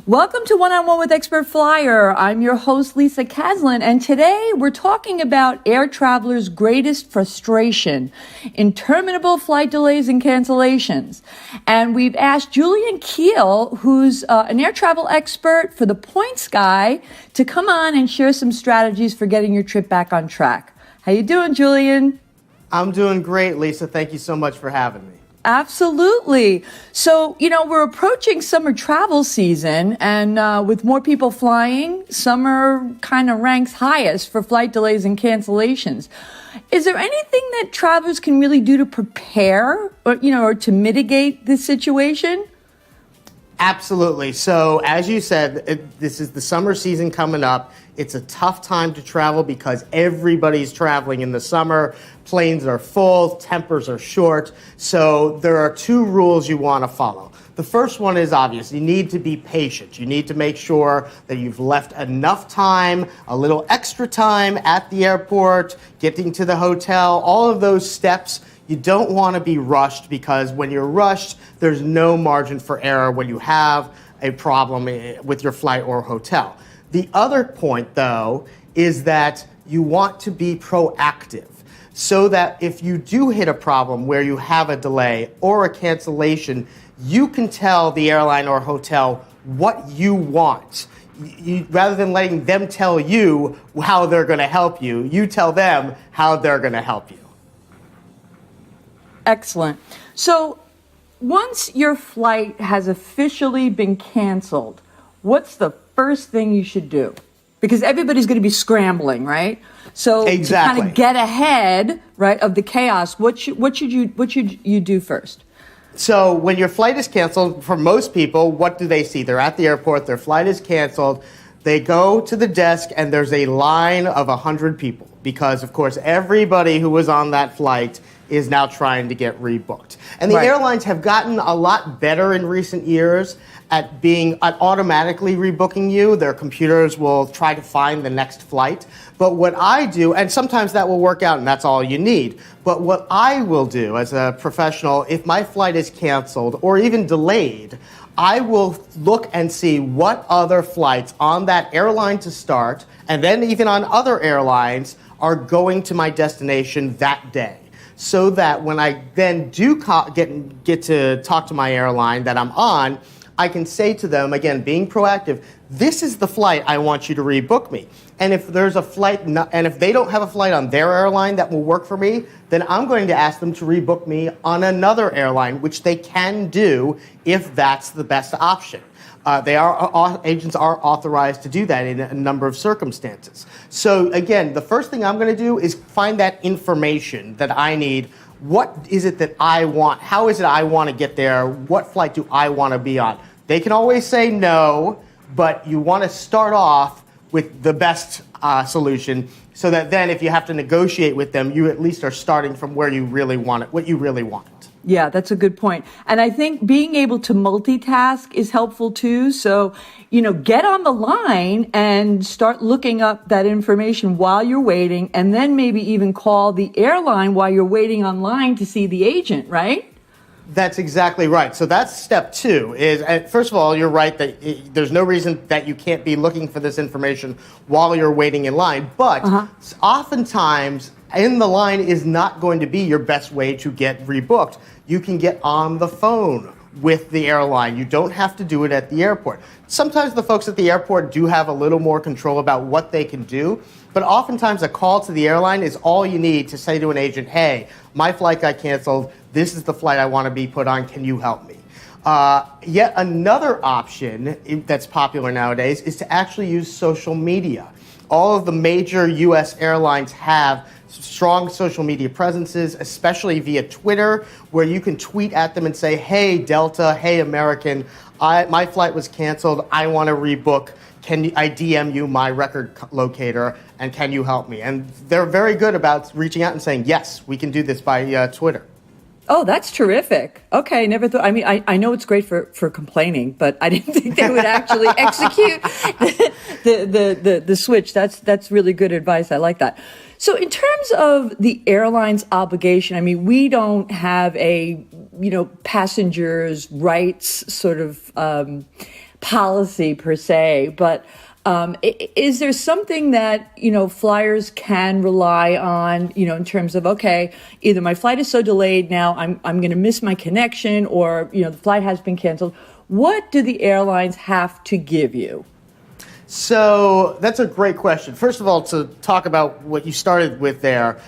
Welcome to One-on-One with Expert Flyer. I'm your host, Lisa Caslin, and today we're talking about air travelers' greatest frustration, interminable flight delays and cancellations. And we've asked Julian Kheel, who's an air travel expert for the Points Guy, to come on and share some strategies for getting your trip back on track. How you doing, Julian? I'm doing great, Lisa. Thank you so much for having me. Absolutely. So, we're approaching summer travel season, and with more people flying, summer kind of ranks highest for flight delays and cancellations. Is there anything that travelers can really do to prepare or to mitigate this situation? Absolutely. So, as you said, this is the summer season coming up. It's a tough time to travel because everybody's traveling in the summer. Planes are full, tempers are short. So there are two rules you want to follow. The first one is obvious. You need to be patient. You need to make sure that you've left enough time, a little extra time at the airport, getting to the hotel, all of those steps. You don't want to be rushed because when you're rushed, there's no margin for error when you have a problem with your flight or hotel. The other point, though, is that you want to be proactive so that if you do hit a problem where you have a delay or a cancellation, you can tell the airline or hotel what you want. Rather than letting them tell you how they're going to help you, you tell them how they're going to help you. Excellent. So once your flight has officially been canceled, what's the first thing you should do? Because everybody's going to be scrambling, right? So exactly. To kind of get ahead, right, of the chaos, what should you do first? So when your flight is canceled, for most people, what do they see? They're at the airport, their flight is canceled. They go to the desk and there's a line of 100 people because, of course, everybody who was on that flight is now trying to get rebooked. And the airlines have gotten a lot better in recent years at automatically rebooking you. Their computers will try to find the next flight. But what I do, and sometimes that will work out and that's all you need, but what I will do as a professional, if my flight is canceled or even delayed, I will look and see what other flights on that airline to start, and then even on other airlines, are going to my destination that day. So that when I then do get to talk to my airline that I'm on, I can say to them, again, being proactive, this is the flight I want you to rebook me. And if there's a flight, and if they don't have a flight on their airline that will work for me, then I'm going to ask them to rebook me on another airline, which they can do if that's the best option. Agents are authorized to do that in a number of circumstances. So again, the first thing I'm going to do is find that information that I need. What is it that I want? How is it I want to get there? What flight do I want to be on? They can always say no, but you want to start off with the best solution so that then if you have to negotiate with them, you at least are starting from where you really want it, what you really want. Yeah, that's a good point. And I think being able to multitask is helpful too. So, get on the line and start looking up that information while you're waiting, and then maybe even call the airline while you're waiting online to see the agent, right? That's exactly right. So that's step two is, first of all, you're right that there's no reason that you can't be looking for this information while you're waiting in line. But oftentimes, in the line is not going to be your best way to get rebooked. You can get on the phone with the airline. You don't have to do it at the airport. Sometimes the folks at the airport do have a little more control about what they can do, but oftentimes a call to the airline is all you need to say to an agent, hey, my flight got canceled. This is the flight I want to be put on. Can you help me? Yet another option that's popular nowadays is to actually use social media. All of the major U.S. airlines have strong social media presences, especially via Twitter, where you can tweet at them and say, hey, Delta, hey, American, my flight was canceled. I want to rebook. I DM you my record locator, and can you help me? And they're very good about reaching out and saying, yes, we can do this by Twitter. Oh, that's terrific. Okay, never thought. I mean, I know it's great for complaining, but I didn't think they would actually execute the switch. That's really good advice. I like that. So in terms of the airline's obligation, I mean, we don't have a, passengers' rights sort of policy per se, but is there something that, flyers can rely on, in terms of, okay, either my flight is so delayed now, I'm going to miss my connection, or, the flight has been canceled. What do the airlines have to give you? So that's a great question. First of all, to talk about what you started with there,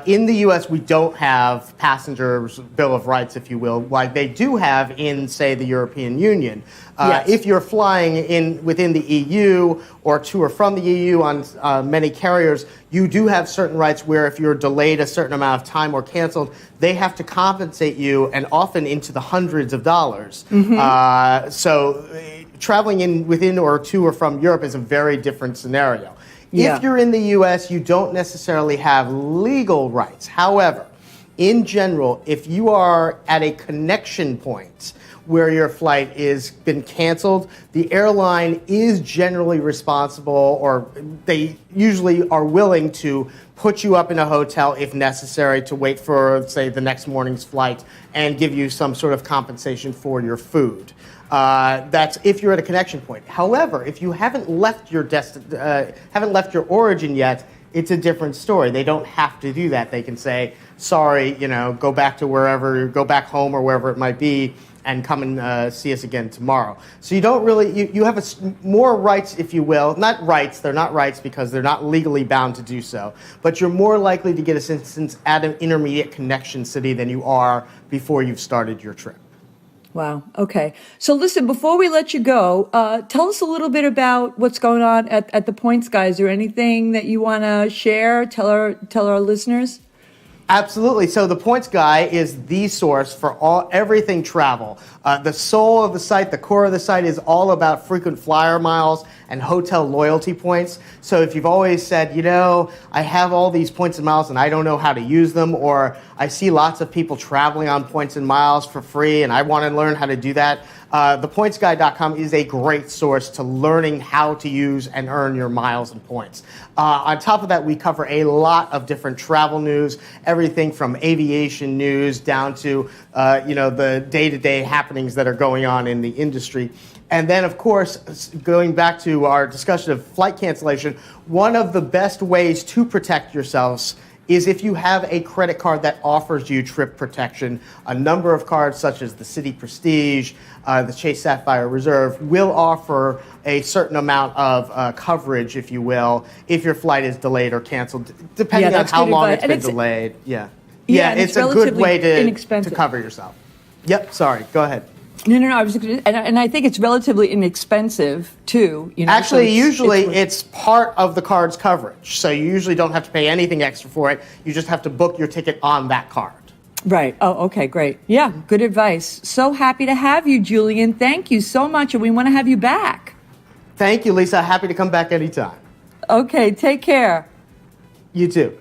in the U.S., we don't have passengers' Bill of Rights, if you will, like they do have in, say, the European Union. Yes. If you're flying within the EU or to or from the EU on many carriers, you do have certain rights where if you're delayed a certain amount of time or canceled, they have to compensate you, and often into the hundreds of dollars. So traveling within or to or from Europe is a very different scenario. Yeah. If you're in the U.S., you don't necessarily have legal rights. However, in general, if you are at a connection point where your flight is been canceled, the airline is generally responsible, or they usually are willing to put you up in a hotel if necessary to wait for, say, the next morning's flight and give you some sort of compensation for your food. That's if you're at a connection point. However, if you haven't left your haven't left your origin yet, it's a different story. They don't have to do that. They can say, sorry, go back to wherever, go back home or wherever it might be, and come and see us again tomorrow. So you don't really, you have more rights, if you will. Not rights, they're not rights because they're not legally bound to do so. But you're more likely to get assistance at an intermediate connection city than you are before you've started your trip. Wow. Okay. So listen, before we let you go, tell us a little bit about what's going on at the Points Guy. Is there anything that you want to share? Tell our listeners. Absolutely. So the Points Guy is the source for everything travel. The soul of the site, the core of the site is all about frequent flyer miles and hotel loyalty points. So if you've always said, I have all these points and miles and I don't know how to use them, or I see lots of people traveling on points and miles for free and I want to learn how to do that, thepointsguy.com is a great source to learning how to use and earn your miles and points. On top of that, we cover a lot of different travel news, everything from aviation news down to the day-to-day happenings that are going on in the industry. And then, of course, going back to our discussion of flight cancellation, one of the best ways to protect yourselves is if you have a credit card that offers you trip protection. A number of cards, such as the Citi Prestige, the Chase Sapphire Reserve, will offer a certain amount of coverage, if you will, if your flight is delayed or canceled, depending on how long it's been delayed. Yeah, it's a good way to cover yourself. Yep, sorry, go ahead. No. I was, and I think it's relatively inexpensive too. Actually, usually it's part of the card's coverage, so you usually don't have to pay anything extra for it. You just have to book your ticket on that card. Right. Oh, okay, great. Yeah, good advice. So happy to have you, Julian. Thank you so much, and we want to have you back. Thank you, Lisa. Happy to come back anytime. Okay, take care. You too.